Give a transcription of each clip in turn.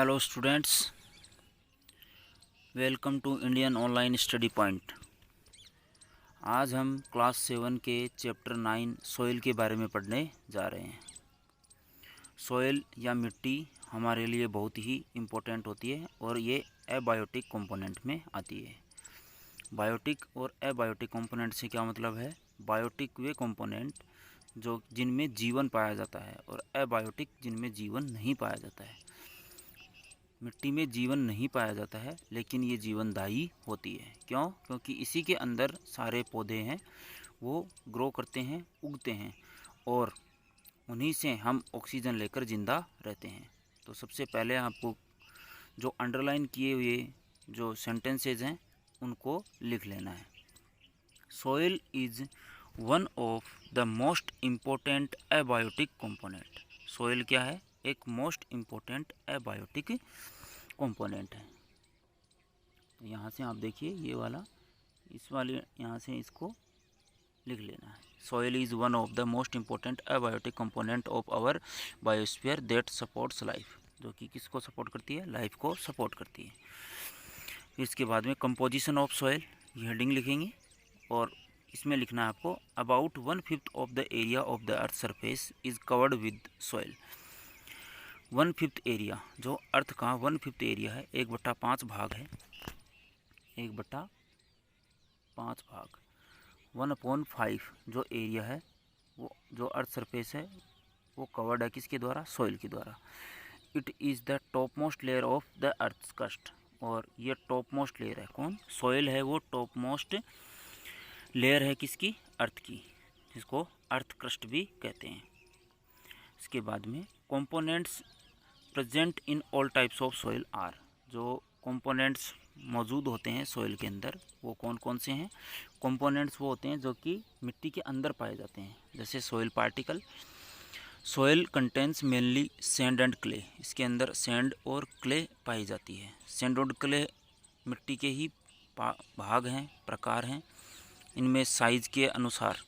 Hello students, welcome to Indian online study point. आज हम class 7 के चैप्टर 9 सॉइल के बारे में पढ़ने जा रहे हैं। सॉइल या मिट्टी हमारे लिए बहुत ही इम्पोर्टेंट होती है और ये एबायोटिक कंपोनेंट में आती है। बायोटिक और एबायोटिक कंपोनेंट से क्या मतलब है? बायोटिक वे कंपोनेंट जो जिनमें जीवन पाया जाता है और एबायोटिक जिनमें जीवन नहीं पाया जाता है। मिट्टी में जीवन नहीं पाया जाता है लेकिन ये जीवनदायी होती है। क्यों? क्योंकि इसी के अंदर सारे पौधे हैं, वो ग्रो करते हैं, उगते हैं और उन्हीं से हम ऑक्सीजन लेकर ज़िंदा रहते हैं। तो सबसे पहले आपको जो अंडरलाइन किए हुए जो सेंटेंसेज हैं उनको लिख लेना है। Soil is one of the most important abiotic component. Soil क्या है? एक मोस्ट इम्पोर्टेंट एबायोटिक कंपोनेंट है। तो यहाँ से आप देखिए ये वाला, इस वाले यहाँ से इसको लिख लेना है। Soil is one of the most important abiotic component of our biosphere that supports life, जो कि किसको सपोर्ट करती है? लाइफ को सपोर्ट करती है। फिर इसके बाद में कंपोजिशन ऑफ सॉइल, ये हेडिंग लिखेंगे और इसमें लिखना है आपको about 1/5 of the area of the earth surface is covered with soil. 1/5 area, जो अर्थ का 1/5 एरिया है, 1/5 भाग है, 1/5 भाग, 1/5 जो एरिया है वो जो अर्थ सरफेस है वो कवर्ड है किसके द्वारा? सॉइल के द्वारा। It is the topmost layer of the earth crust, और ये टॉप मोस्ट लेयर है। कौन? सॉइल है वो टॉप मोस्ट लेयर है किसकी? अर्थ की, जिसको अर्थ क्रस्ट भी कहते हैं। इसके बाद में components present in all types of soil are, जो कंपोनेंट्स मौजूद होते हैं सॉइल के अंदर वो कौन कौन से हैं? कंपोनेंट्स वो होते हैं जो कि मिट्टी के अंदर पाए जाते हैं, जैसे soil particle. Soil contains mainly sand and clay, इसके अंदर सैंड और क्ले पाई जाती है। सैंड और क्ले मिट्टी के ही भाग हैं, प्रकार हैं। इनमें साइज के अनुसार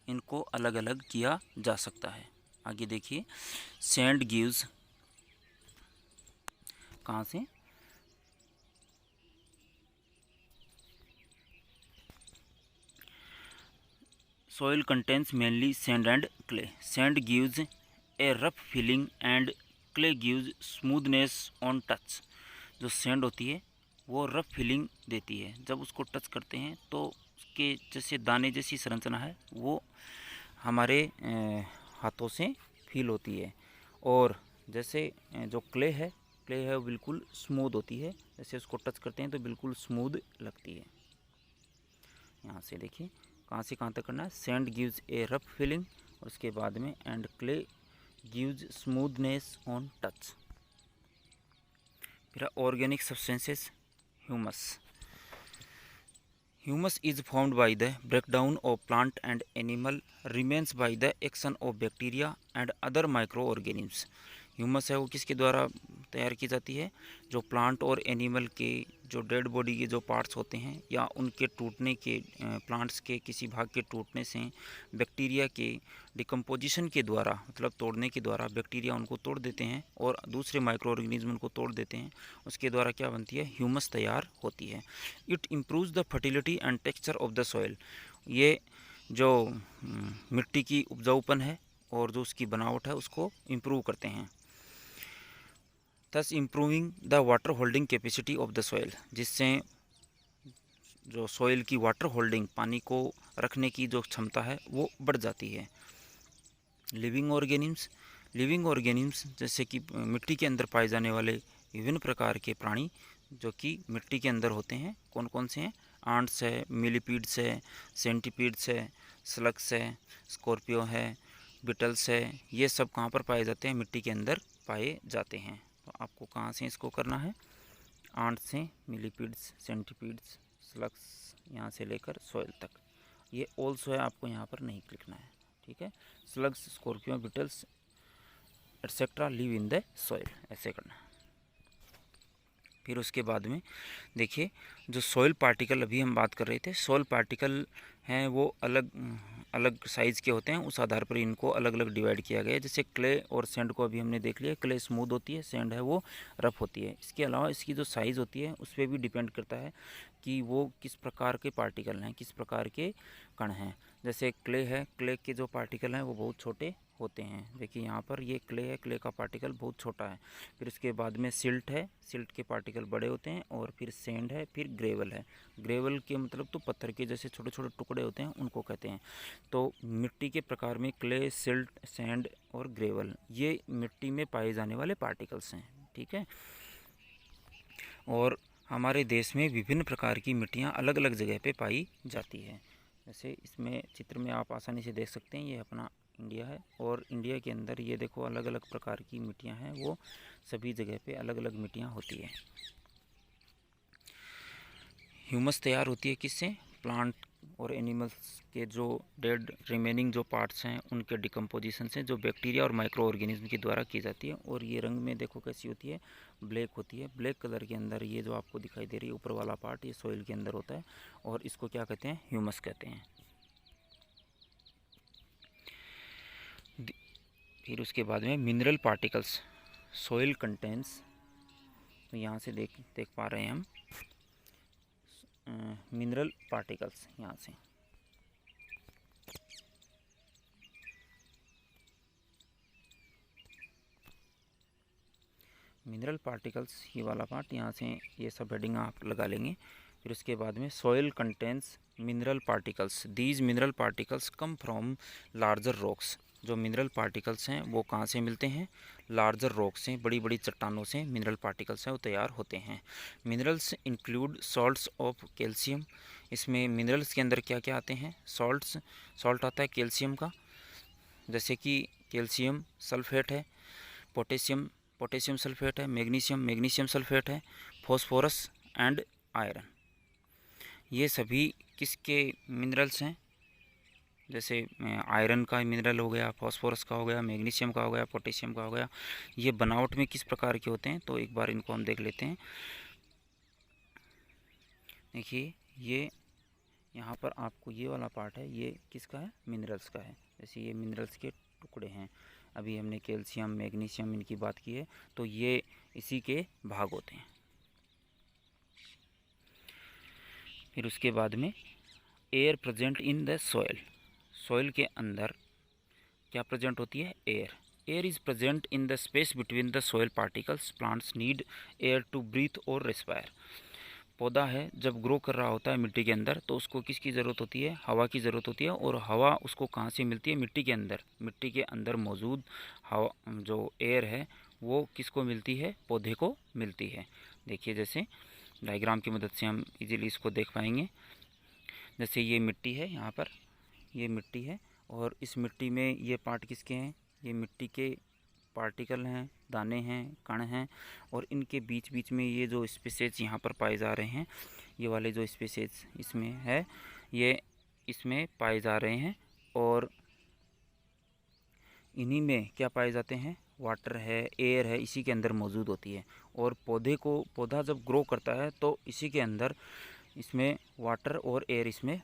इनको अलग अलग किया जा सकता है। आगे देखिए, सैंड गिव्स, कहाँ से? Soil contains mainly sand and clay. Sand gives a rough feeling and clay gives smoothness on touch. जो सैंड होती है वो रफ फीलिंग देती है, जब उसको टच करते हैं तो उसके जैसे दाने जैसी संरचना है वो हमारे हाथों से फील होती है। और जैसे जो क्ले है वो बिल्कुल स्मूथ होती है, जैसे उसको टच करते हैं तो बिल्कुल स्मूथ लगती है। यहाँ से देखिए कहाँ से कहाँ तक करना है। Sand gives a rough feeling, और उसके बाद में and clay gives smoothness on touch. फिर organic substances, humus. Humus is formed by the breakdown of plant and animal remains by the action of bacteria and other micro organisms. Humus है वो किसके द्वारा तैयार की जाती है? जो प्लांट और एनिमल के जो डेड बॉडी के जो पार्ट्स होते हैं या उनके टूटने के, प्लांट्स के किसी भाग के टूटने से बैक्टीरिया के डिकम्पोजिशन के द्वारा, मतलब तोड़ने के द्वारा बैक्टीरिया उनको तोड़ देते हैं और दूसरे माइक्रो ऑर्गेनिज्म उनको तोड़ देते हैं। उसके द्वारा क्या बनती है? ह्यूमस तैयार होती है। It improves the fertility and texture of the soil. ये जो मिट्टी की उपजाऊपन है और जो उसकी बनावट है उसको इम्प्रूव करते हैं। Thus improving the water holding capacity of the soil, जिससे जो सॉइल की वाटर होल्डिंग, पानी को रखने की जो क्षमता है वो बढ़ जाती है। लिविंग ऑर्गेनिम्स जैसे कि मिट्टी के अंदर पाए जाने वाले विभिन्न प्रकार के प्राणी जो कि मिट्टी के अंदर होते हैं, कौन कौन से हैं? आंट्स है, मिलीपीड्स है, सेंटीपीड्स है, स्लग्स है, स्कॉर्पियो है, बिटल्स है। ये सब कहाँ पर पाए जाते हैं? मिट्टी के अंदर पाए जाते हैं। तो आपको कहाँ से इसको करना है? आंट से मिलीपीड्स, सेंटीपीड्स, स्लग्स, यहाँ से लेकर सॉइल तक। ये ऑल्सो है, आपको यहाँ पर नहीं लिखना है, ठीक है? Slugs, Scorpio, Beatles etcetera live in the soil, ऐसे करना है। फिर उसके बाद में देखिए, जो सॉइल पार्टिकल अभी हम बात कर रहे थे, सॉइल पार्टिकल हैं वो अलग अलग साइज़ के होते हैं, उस आधार पर इनको अलग अलग डिवाइड किया गया है। जैसे क्ले और सैंड को अभी हमने देख लिया, क्ले स्मूथ होती है, सैंड है वो रफ होती है। इसके अलावा इसकी जो साइज़ होती है उस पर भी डिपेंड करता है कि वो किस प्रकार के पार्टिकल हैं, किस प्रकार के कण हैं। जैसे क्ले है, क्ले के जो पार्टिकल हैं वो बहुत छोटे होते हैं। देखिए यहाँ पर ये क्ले है, क्ले का पार्टिकल बहुत छोटा है। फिर उसके बाद में सिल्ट है, सिल्ट के पार्टिकल बड़े होते हैं। और फिर सैंड है, फिर ग्रेवल है। ग्रेवल के मतलब तो पत्थर के जैसे छोटे छोटे टुकड़े होते हैं, उनको कहते हैं। तो मिट्टी के प्रकार में क्ले, सिल्ट, सैंड और ग्रेवल, ये मिट्टी में पाए जाने वाले पार्टिकल्स हैं। ठीक है। और हमारे देश में विभिन्न प्रकार की मिट्टियाँ अलग अलग जगह पे पाई जाती है। जैसे इसमें चित्र में आप आसानी से देख सकते हैं, ये अपना इंडिया है। और इंडिया के अंदर ये देखो अलग अलग प्रकार की मिट्टियाँ हैं, वो सभी जगह पे अलग अलग मिट्टियाँ होती है। ह्यूमस तैयार होती है किससे? प्लांट और एनिमल्स के जो डेड रिमेनिंग जो पार्ट्स हैं उनके डिकम्पोजिशन से, जो बैक्टीरिया और माइक्रो ऑर्गेनिज्म के द्वारा की जाती है। और ये रंग में देखो कैसी होती है, ब्लैक होती है। ब्लैक कलर के अंदर ये जो आपको दिखाई दे रही है ऊपर वाला पार्ट, ये सॉइल के अंदर होता है और इसको क्या कहते हैं? ह्यूमस कहते हैं। फिर उसके बाद में मिनरल पार्टिकल्स सॉइल कंटेंट्स, तो यहाँ से देख पा रहे हैं हम मिनरल पार्टिकल्स। यहाँ से मिनरल पार्टिकल्स, ये वाला पार्ट, यहाँ से ये सब हेडिंग आप लगा लेंगे। फिर उसके बाद में soil contents mineral particles, these mineral particles come from larger rocks. जो मिनरल पार्टिकल्स हैं वो कहाँ से मिलते हैं? लार्जर रॉक से, बड़ी बड़ी चट्टानों से मिनरल पार्टिकल्स हैं वो तैयार होते हैं। Minerals include salts of calcium. इसमें मिनरल्स के अंदर क्या क्या आते हैं? सॉल्ट्स, सॉल्ट आता है कैल्शियम का, जैसे कि कैल्शियम सल्फेट है, पोटेशियम, पोटेशियम सल्फेट है, मैग्नीशियम, मैग्नीशियम सल्फेट है, फॉस्फोरस एंड आयरन। ये सभी किसके मिनरल्स हैं? जैसे आयरन का मिनरल हो गया, फॉस्फोरस का हो गया, मैग्नीशियम का हो गया, पोटेशियम का हो गया। ये बनावट में किस प्रकार के होते हैं? तो एक बार इनको हम देख लेते हैं। देखिए ये यहाँ पर आपको ये वाला पार्ट है, ये किसका है? मिनरल्स का है। जैसे ये मिनरल्स के टुकड़े हैं। अभी हमने कैल्शियम, मैग्नीशियम इनकी बात की है, तो ये इसी के भाग होते हैं। फिर उसके बाद में air present in the soil, soil के अंदर क्या प्रेजेंट होती है? Air. Air is present in the space between the soil particles. Plants need air to breathe और रेस्पायर। पौधा है जब ग्रो कर रहा होता है मिट्टी के अंदर, तो उसको किसकी ज़रूरत होती है? हवा की ज़रूरत होती है। और हवा उसको कहाँ से मिलती है? मिट्टी के अंदर। मिट्टी के अंदर मौजूद हवा, जो एयर है, वो किसको मिलती है? पौधे को मिलती है। देखिए जैसे डायग्राम की मदद से हम इजीली इसको देख पाएंगे। जैसे ये मिट्टी है, यहाँ पर ये मिट्टी है, और इस मिट्टी में ये पार्ट किसके हैं? ये मिट्टी के पार्टिकल हैं, दाने हैं, कण हैं। और इनके बीच बीच में ये जो स्पेसेस यहाँ पर पाए जा रहे हैं, ये वाले जो स्पेसेस इसमें है, ये इसमें पाए जा रहे हैं। और इन्हीं में क्या पाए जाते हैं? वाटर है, एयर है, इसी के अंदर मौजूद होती है। और पौधा जब ग्रो करता है तो इसी के अंदर इसमें वाटर और एयर इसमें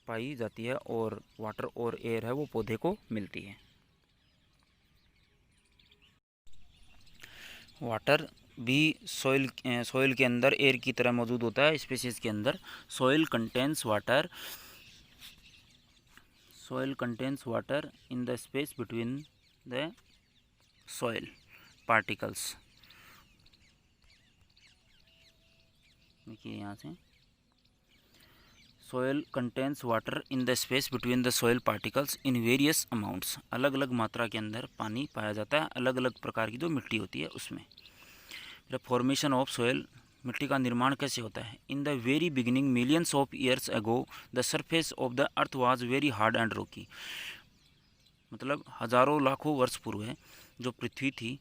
पाई जाती है, और वाटर और एयर है वो पौधे को मिलती है। वाटर भी सॉइल के अंदर एयर की तरह मौजूद होता है। स्पेसीज के अंदर soil contains water, soil contains water in the space between the soil particles. देखिए यहाँ से soil contains water in the space between the soil particles in various amounts. अलग अलग मात्रा के अंदर पानी पाया जाता है, अलग अलग प्रकार की जो मिट्टी होती है उसमें। फिर फॉर्मेशन ऑफ सॉइल, मिट्टी का निर्माण कैसे होता है? In the very beginning millions of years ago the surface of the earth was very hard and Rocky. मतलब हज़ारों लाखों वर्ष पूर्व जो पृथ्वी थी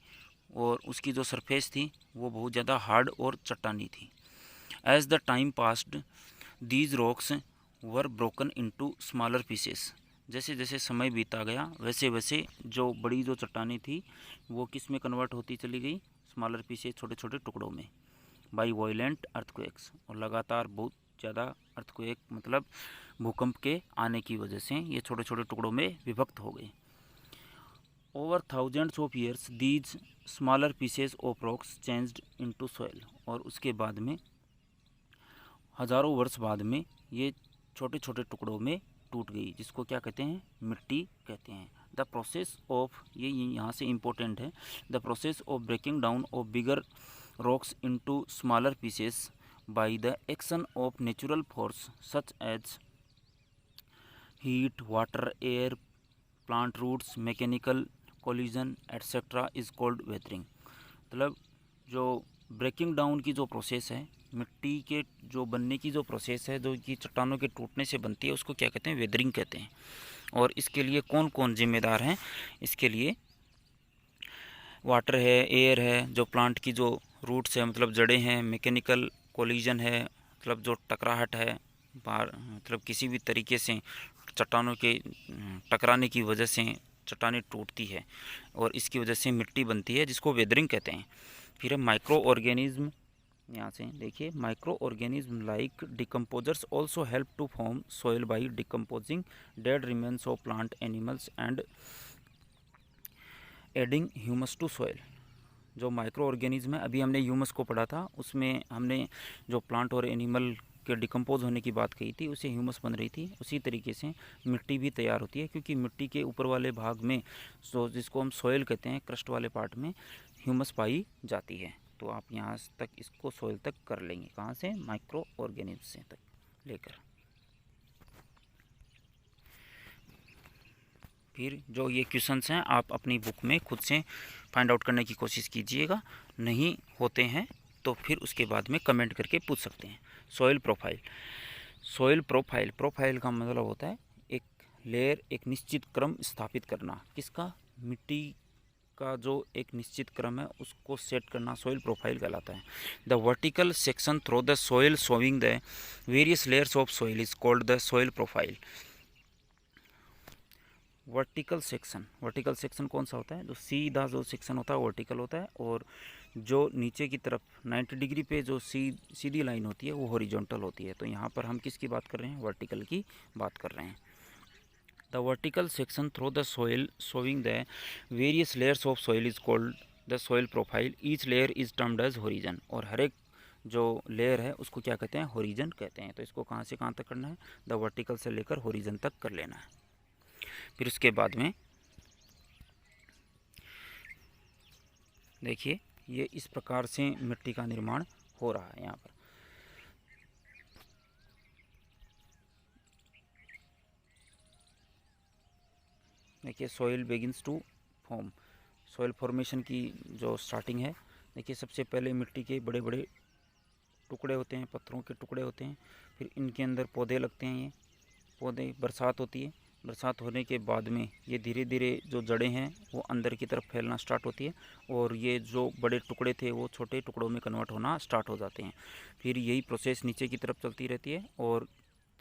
और उसकी जो सरफेस थी वो बहुत ज़्यादा हार्ड और चट्टानी थी। As the time passed these rocks were broken into smaller pieces. जैसे जैसे समय बीता गया वैसे वैसे जो बड़ी जो चट्टानी थी वो किस में कन्वर्ट होती चली गई? स्मॉलर पीसेस, छोटे छोटे टुकड़ों में। बाई वायलेंट अर्थक्वेक्स, और लगातार बहुत ज़्यादा अर्थक्वेक मतलब भूकंप के आने की वजह से ये छोटे छोटे टुकड़ों में विभक्त हो गए। Over thousands of years these smaller pieces of rocks changed into soil, और उसके बाद में हज़ारों वर्ष बाद में ये छोटे छोटे टुकड़ों में टूट गई, जिसको क्या कहते हैं, मिट्टी कहते हैं। द प्रोसेस ऑफ, ये यहाँ से इम्पोर्टेंट है, the process of breaking down of bigger rocks into smaller pieces by the action of natural force such as heat, water, air, plant roots, mechanical collision etcetera is called weathering. मतलब जो breaking down की जो process है, मिट्टी के जो बनने की जो प्रोसेस है, जो कि चट्टानों के टूटने से बनती है, उसको क्या कहते हैं, वेदरिंग कहते हैं। और इसके लिए कौन कौन जिम्मेदार हैं? इसके लिए वाटर है, एयर है, जो प्लांट की जो रूट्स है मतलब जड़ें हैं, मैकेनिकल कोलिजन है मतलब जो टकराहट है, मतलब किसी भी तरीके से चट्टानों के टकराने की वजह से चट्टानें टूटती है और इसकी वजह से मिट्टी बनती है, जिसको वेदरिंग कहते हैं। फिर है माइक्रो ऑर्गेनिज्म, यहाँ से देखिए, microorganism like decomposers also help to form soil by decomposing dead remains of plant animals and adding humus to soil. जो माइक्रो ऑर्गेनिज्म है, अभी हमने ह्यूमस को पढ़ा था, उसमें हमने जो प्लांट और एनिमल के डिकम्पोज होने की बात कही थी, उससे ह्यूमस बन रही थी। उसी तरीके से मिट्टी भी तैयार होती है, क्योंकि मिट्टी के ऊपर वाले भाग में जिसको हम सॉइल कहते हैं, क्रस्ट वाले पार्ट में ह्यूमस पाई जाती है। तो आप यहाँ तक इसको सॉइल तक कर लेंगे, कहाँ से, माइक्रो ऑर्गेनिज्म से तक लेकर। फिर जो ये क्वेश्चंस हैं आप अपनी बुक में खुद से फाइंड आउट करने की कोशिश कीजिएगा, नहीं होते हैं तो फिर उसके बाद में कमेंट करके पूछ सकते हैं। Soil profile, soil profile, profile का मतलब होता है एक लेयर, एक निश्चित क्रम स्थापित करना। किसका? मिट्टी का जो एक निश्चित क्रम है उसको सेट करना सॉइल प्रोफाइल कहलाता है। The vertical section through the soil showing the various layers of soil is called the soil profile. Vertical section, vertical section कौन सा होता है? जो सीधा जो सेक्शन होता है वर्टिकल होता है, और जो नीचे की तरफ 90 डिग्री पे जो सीधी लाइन होती है वो हॉरिजॉन्टल होती है। तो यहाँ पर हम किसकी बात कर रहे हैं? वर्टिकल की बात कर रहे हैं। The vertical section through the soil showing the various layers of soil is called the soil profile. Each layer is termed as horizon, और हर एक जो लेयर है उसको क्या कहते हैं? होरिजन कहते हैं। तो इसको कहाँ से कहाँ तक करना है? द वर्टिकल से लेकर होरिजन तक कर लेना है। फिर उसके बाद में देखिए, ये इस प्रकार से मिट्टी का निर्माण हो रहा है। यहाँ पर देखिए, soil begins to form, soil formation की जो स्टार्टिंग है। देखिए, सबसे पहले मिट्टी के बड़े बड़े टुकड़े होते हैं, पत्थरों के टुकड़े होते हैं, फिर इनके अंदर पौधे लगते हैं। ये पौधे, बरसात होती है, बरसात होने के बाद में ये धीरे धीरे जो जड़ें हैं वो अंदर की तरफ फैलना स्टार्ट होती है, और ये जो बड़े टुकड़े थे वो छोटे टुकड़ों में कन्वर्ट होना स्टार्ट हो जाते हैं। फिर यही प्रोसेस नीचे की तरफ चलती रहती है, और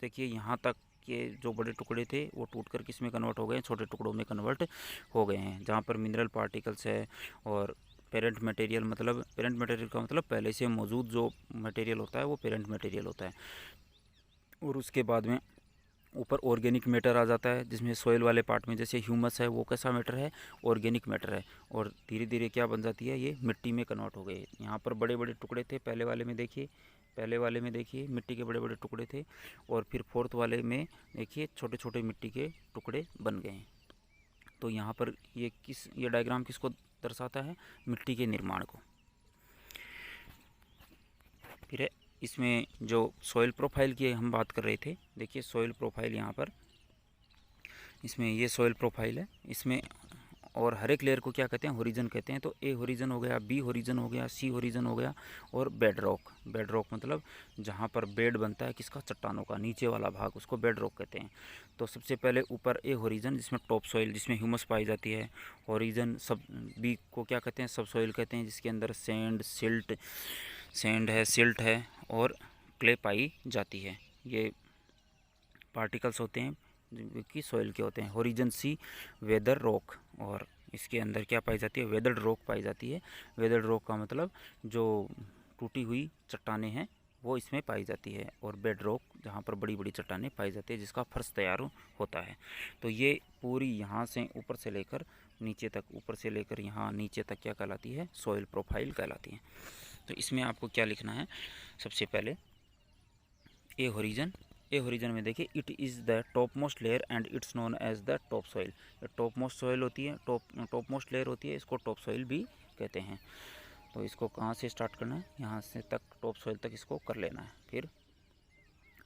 देखिए यहाँ तक ये जो बड़े टुकड़े थे वो टूटकर किस में कन्वर्ट हो गए हैं? छोटे टुकड़ों में कन्वर्ट हो गए हैं, जहाँ पर मिनरल पार्टिकल्स है और पेरेंट मटेरियल, मतलब पेरेंट मटेरियल का मतलब पहले से मौजूद जो मटेरियल होता है वो पेरेंट मटेरियल होता है। और उसके बाद में ऊपर ऑर्गेनिक मैटर आ जाता है, जिसमें सॉइल वाले पार्ट में जैसे ह्यूमस है वो कैसा मैटर है? ऑर्गेनिक मैटर है, और धीरे धीरे क्या बन जाती है? ये मिट्टी में कन्वर्ट हो गए। यहाँ पर बड़े बड़े टुकड़े थे पहले वाले में, देखिए पहले वाले में देखिए मिट्टी के बड़े बड़े टुकड़े थे, और फिर फोर्थ वाले में देखिए छोटे छोटे मिट्टी के टुकड़े बन गए। तो यहाँ पर ये डायग्राम किसको दर्शाता है? मिट्टी के निर्माण को। फिर इसमें जो सॉइल प्रोफाइल की हम बात कर रहे थे, देखिए सॉइल प्रोफाइल यहाँ पर, इसमें ये सॉइल प्रोफाइल है, इसमें और हर एक लेयर को क्या कहते हैं? होरिजन कहते हैं। तो ए होरिजन हो गया, बी होरिजन हो गया, सी होरिजन हो गया, और बेड रॉक। बेड रॉक मतलब जहाँ पर बेड बनता है किसका? चट्टानों का, नीचे वाला भाग, उसको बेड रॉक कहते हैं। तो सबसे पहले ऊपर ए होरिजन, जिसमें टॉप सॉइल, जिसमें ह्यूमस पाई जाती है। होरिजन सब बी को क्या कहते हैं? सब सॉइल कहते हैं, जिसके अंदर सैंड है, सिल्ट है और क्ले पाई जाती है। ये पार्टिकल्स होते हैं जो कि सॉइल के होते हैं। होरिजन सी वेदर रॉक, और इसके अंदर क्या पाई जाती है? वेदर्ड रॉक पाई जाती है। वेदर्ड रॉक का मतलब जो टूटी हुई चट्टानें हैं वो इसमें पाई जाती है, और बेड रॉक जहाँ पर बड़ी बड़ी चट्टानें पाई जाती है जिसका फर्श तैयार होता है। तो ये पूरी यहाँ से ऊपर से लेकर नीचे तक, ऊपर से लेकर यहाँ नीचे तक क्या कहलाती है? सॉइल प्रोफाइल कहलाती है। तो इसमें आपको क्या लिखना है? सबसे पहले ए होरिजन। ए होरिजन में देखिए, it is the topmost layer and it's known as the top soil. Topmost soil होती है, टॉप मोस्ट लेयर होती है, इसको टॉप सॉइल भी कहते हैं। तो इसको कहाँ से स्टार्ट करना है? यहाँ से तक, टॉप सॉइल तक इसको कर लेना है। फिर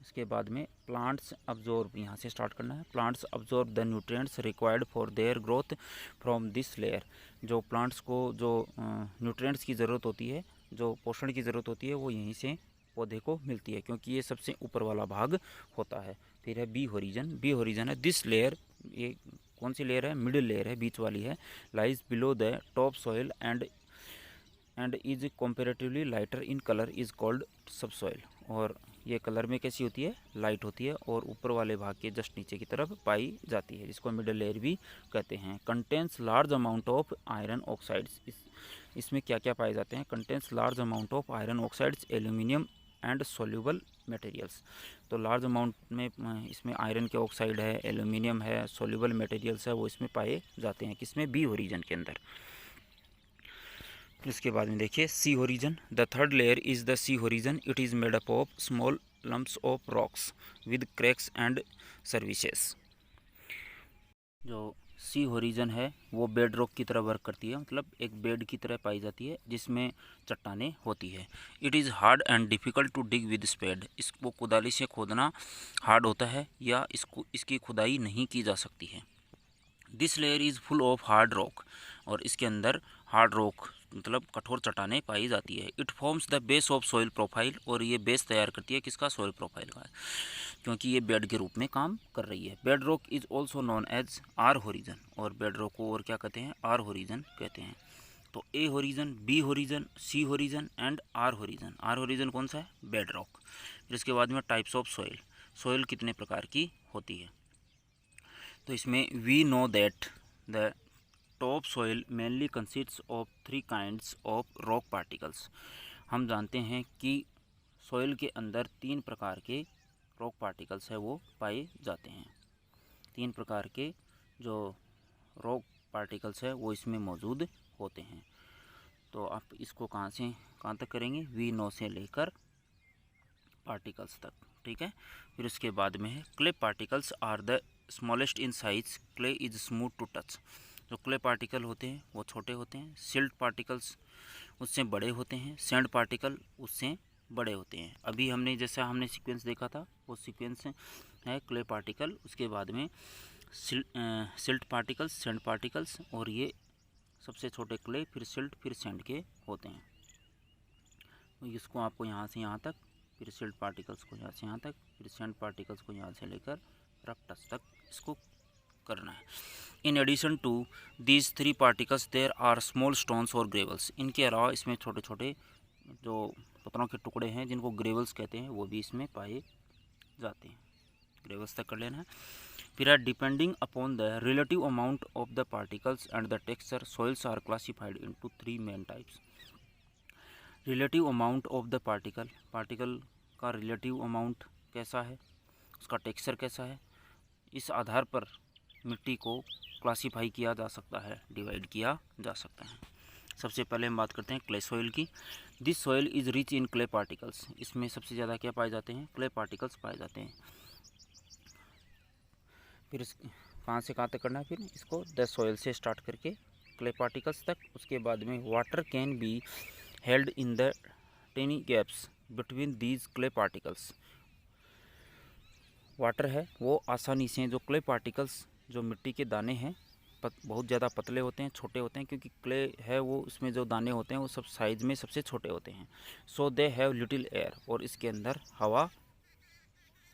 इसके बाद में प्लांट्स अब्जॉर्ब, यहाँ से स्टार्ट करना है। Plants absorb the nutrients required for their growth from this layer. जो प्लांट्स को जो न्यूट्रिएंट्स की ज़रूरत होती है, जो पोषण की ज़रूरत होती है, वो यहीं से पौधे को मिलती है, क्योंकि ये सबसे ऊपर वाला भाग होता है। फिर है बी होरिजन। बी होरिजन है दिस लेयर, ये कौन सी लेयर है? मिडिल लेयर है, बीच वाली है। Lies below the top soil and is comparatively lighter in colour is called सब सॉइल। और ये कलर में कैसी होती है? लाइट होती है, और ऊपर वाले भाग के जस्ट नीचे की तरफ पाई जाती है, जिसको मिडिल लेयर भी कहते हैं। Contains large amount of iron oxides. इसमें क्या क्या पाए जाते हैं? Contains large amount of iron oxides, aluminium and soluble materials. तो लार्ज अमाउंट में इसमें आयरन के ऑक्साइड है, एल्यूमिनियम है, सोल्यूबल मटेरियल्स है, वो इसमें पाए जाते हैं। किसमें? बी होरिजन के अंदर। इसके बाद में देखिए C horizon. The third layer is the C horizon. It is made up of small lumps of rocks with cracks and crevices. जो सी होरिजन है वो बेड रॉक की तरह वर्क करती है, मतलब एक बेड की तरह पाई जाती है जिसमें चट्टानें होती है। It is hard and difficult to dig with spade. इसको कुदाली से खोदना हार्ड होता है, या इसकी खुदाई नहीं की जा सकती है। This layer is full of hard rock. और इसके अंदर हार्ड रॉक मतलब कठोर चट्टानें पाई जाती है। It forms the base of soil profile. और ये बेस तैयार करती है किसका? सॉइल प्रोफाइल का, क्योंकि ये बेड के रूप में काम कर रही है। Bed rock is also known as R horizon. और बेड रॉक को और क्या कहते हैं? आर होरिजन कहते हैं। तो A horizon, B horizon, C horizon and R horizon. R horizon कौन सा है? Bed rock. फिर इसके बाद में टाइप्स ऑफ सॉइल। सॉइल कितने प्रकार की होती है? तो इसमें we know that the top soil mainly consists of 3 kinds of rock particles. हम जानते हैं कि सॉइल के अंदर 3 प्रकार के रॉक पार्टिकल्स है वो पाए जाते हैं। 3 प्रकार के जो रॉक पार्टिकल्स है वो इसमें मौजूद होते हैं। तो आप इसको कहाँ से कहाँ तक करेंगे? वी नो से लेकर पार्टिकल्स तक, ठीक है। फिर उसके बाद में है clay particles are the smallest in size. Clay is smooth to touch. जो क्ले पार्टिकल होते हैं वो छोटे होते हैं। सिल्ट पार्टिकल्स उससे बड़े होते हैं। सैंड पार्टिकल उससे बड़े होते हैं। अभी हमने जैसा हमने सीक्वेंस देखा था वो सीक्वेंस है क्ले पार्टिकल, उसके बाद में सिल्ट पार्टिकल्स, सैंड पार्टिकल्स, और ये सबसे छोटे क्ले, फिर सिल्ट, फिर सैंड के होते हैं। तो इसको आपको यहाँ से यहाँ तक, फिर सिल्ट पार्टिकल्स को यहाँ से यहाँ तक, फिर सैंड पार्टिकल्स को यहाँ से लेकर रफ टच तक इसको करना है। In addition to these 3 particles there are small stones और ग्रेवल्स। इनके अलावा इसमें छोटे छोटे जो पत्थरों के टुकड़े हैं जिनको ग्रेवल्स कहते हैं वो भी इसमें पाए जाते हैं। ग्रेवल्स तक कर लेना है। फिर depending upon the relative amount of the particles and the texture, soils are classified into 3 main types. Relative amount of the particle, particle का रिलेटिव अमाउंट कैसा है, उसका टेक्सचर कैसा है, इस आधार पर मिट्टी को क्लासीफाई किया जा सकता है, डिवाइड किया जा सकता है। सबसे पहले हम बात करते हैं क्ले सॉइल की। This soil is rich in clay particles. इसमें सबसे ज़्यादा क्या पाए जाते हैं? क्ले पार्टिकल्स पाए जाते हैं। फिर कहाँ से कहाँ तक करना है? फिर इसको द सॉइल से स्टार्ट करके क्ले पार्टिकल्स तक। उसके बाद में water can be held in the tiny gaps between these clay particles. Water है वो आसानी से, जो क्ले पार्टिकल्स जो मिट्टी के दाने हैं बहुत ज़्यादा पतले होते हैं, छोटे होते हैं, क्योंकि क्ले है वो उसमें जो दाने होते हैं वो सब साइज में सबसे छोटे होते हैं। सो दे हैव लिटिल एयर। और इसके अंदर हवा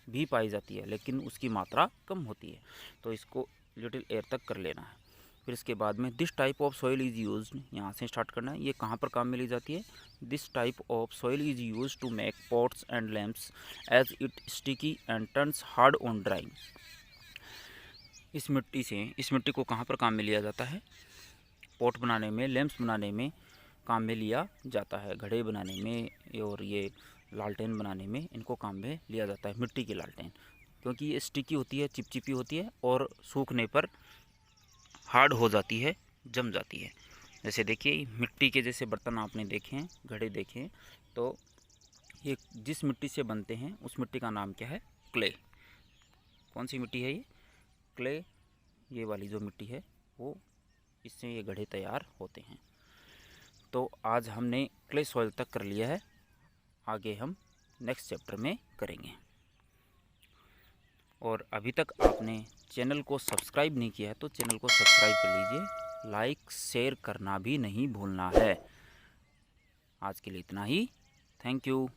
भी पाई जाती है लेकिन उसकी मात्रा कम होती है, तो इसको लिटिल एयर तक कर लेना है। फिर इसके बाद में this type of soil is used, यहाँ से स्टार्ट करना है। ये कहाँ पर काम में ली जाती है? This type of soil is used to make pots and lamps as it sticky and turns hard on drying. इस मिट्टी को कहाँ पर काम में लिया जाता है? पॉट बनाने में, लैम्प्स बनाने में काम में लिया जाता है, घड़े बनाने में, और ये लालटेन बनाने में इनको काम में लिया जाता है, मिट्टी की लालटेन, क्योंकि ये स्टिकी होती है, चिपचिपी होती है और सूखने पर हार्ड हो जाती है, जम जाती है। जैसे देखिए मिट्टी के जैसे बर्तन आपने देखे हैं, घड़े देखे हैं, तो ये जिस मिट्टी से बनते हैं उस मिट्टी का नाम क्या है? क्ले। कौन सी मिट्टी है ये? क्ले। ये वाली जो मिट्टी है वो, इससे ये घड़े तैयार होते हैं। तो आज हमने क्ले सॉइल तक कर लिया है, आगे हम नेक्स्ट चैप्टर में करेंगे। और अभी तक आपने चैनल को सब्सक्राइब नहीं किया है तो चैनल को सब्सक्राइब कर लीजिए, लाइक शेयर करना भी नहीं भूलना है। आज के लिए इतना ही। Thank you.